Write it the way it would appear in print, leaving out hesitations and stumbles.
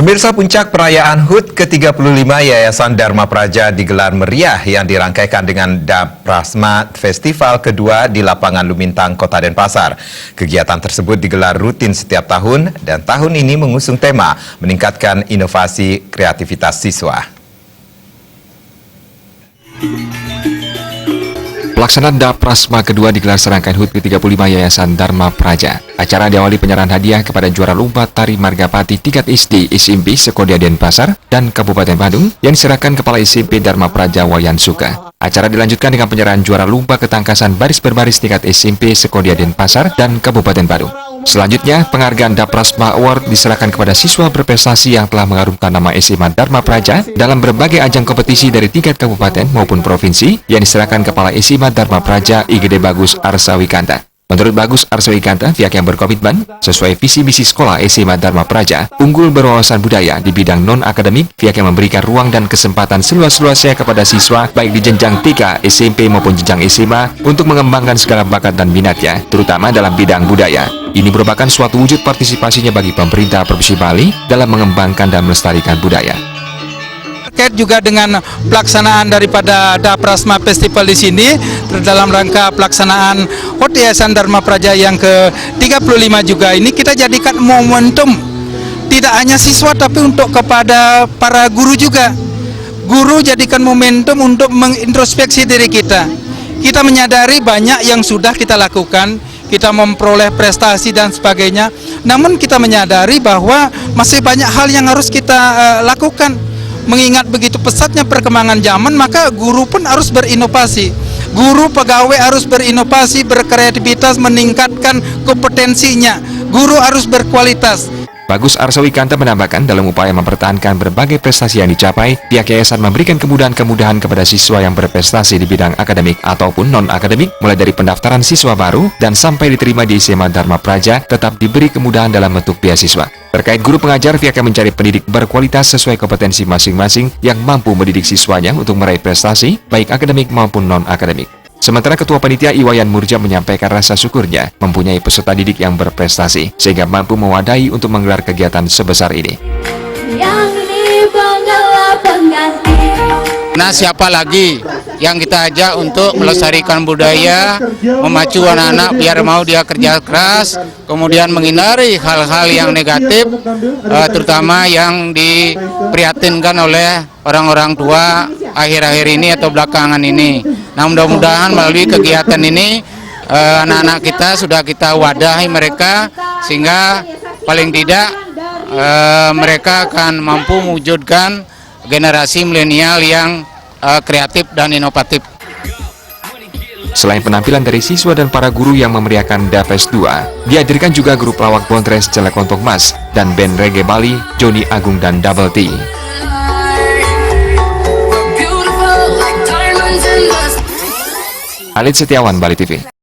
Pemirsa, puncak perayaan HUT ke-35 Yayasan Dharma Praja digelar meriah yang dirangkaikan dengan Daprasma Festival kedua di lapangan Lumintang, Kota Denpasar. Kegiatan tersebut digelar rutin setiap tahun dan tahun ini mengusung tema meningkatkan inovasi kreativitas siswa. Pelaksanaan Daprasma kedua digelar serangkaian HUT ke-35 Yayasan Dharma Praja. Acara diawali penyerahan hadiah kepada juara lomba tari Margapati tingkat SD SMP Sekodia Denpasar dan Kabupaten Badung yang diserahkan Kepala SMP Dharma Praja Wayan Suka. Acara dilanjutkan dengan penyerahan juara lomba ketangkasan baris berbaris tingkat SMP Sekodia Denpasar dan Kabupaten Badung. Selanjutnya, penghargaan Daprasma Award diserahkan kepada siswa berprestasi yang telah mengharumkan nama SMA Dharma Praja dalam berbagai ajang kompetisi dari tingkat kabupaten maupun provinsi yang diserahkan Kepala SMA Dharma Praja IGD Bagus Arsawikanta. Menurut Bagus Arsawikanta, pihak yang berkomitmen sesuai visi misi sekolah SMA Dharma Praja, unggul berwawasan budaya di bidang non-akademik, pihak yang memberikan ruang dan kesempatan seluas-luasnya kepada siswa baik di jenjang TK, SMP maupun jenjang SMA untuk mengembangkan segala bakat dan minatnya, terutama dalam bidang budaya. Ini merupakan suatu wujud partisipasinya bagi pemerintah Provinsi Bali dalam mengembangkan dan melestarikan budaya. Terkait juga dengan pelaksanaan daripada Daprasma Festival di sini dalam rangka pelaksanaan HUT Yayasan Dharma Praja yang ke-35 juga ini kita jadikan momentum tidak hanya siswa tapi untuk kepada para guru juga. Guru jadikan momentum untuk mengintrospeksi diri kita. Kita menyadari banyak yang sudah kita lakukan, kita memperoleh prestasi dan sebagainya. Namun kita menyadari bahwa masih banyak hal yang harus kita lakukan. Mengingat begitu pesatnya perkembangan zaman, maka guru pun harus berinovasi. Guru pegawai harus berinovasi, berkreativitas, meningkatkan kompetensinya. Guru harus berkualitas. Bagus Arsawikanta menambahkan dalam upaya mempertahankan berbagai prestasi yang dicapai, pihak yayasan memberikan kemudahan-kemudahan kepada siswa yang berprestasi di bidang akademik ataupun non-akademik, mulai dari pendaftaran siswa baru dan sampai diterima di SMA Dharma Praja, tetap diberi kemudahan dalam bentuk beasiswa. Terkait guru pengajar, pihak yang mencari pendidik berkualitas sesuai kompetensi masing-masing yang mampu mendidik siswanya untuk meraih prestasi, baik akademik maupun non-akademik. Sementara Ketua Panitia Iwayan Murja menyampaikan rasa syukurnya mempunyai peserta didik yang berprestasi sehingga mampu mewadahi untuk menggelar kegiatan sebesar ini. Nah, siapa lagi yang kita ajak untuk melestarikan budaya, memacu anak-anak biar mau dia kerja keras, kemudian menghindari hal-hal yang negatif, terutama yang diprihatinkan oleh orang-orang tua akhir-akhir ini atau belakangan ini. Nah, mudah-mudahan melalui kegiatan ini anak-anak kita sudah kita wadahi mereka sehingga paling tidak mereka akan mampu mewujudkan generasi milenial yang kreatif dan inovatif. Selain penampilan dari siswa dan para guru yang memeriahkan Dapes 2, dihadirkan juga grup lawak Bontres Celekontok Mas dan band reggae Bali, Joni Agung dan Double T. Alit Setiawan, Bali TV.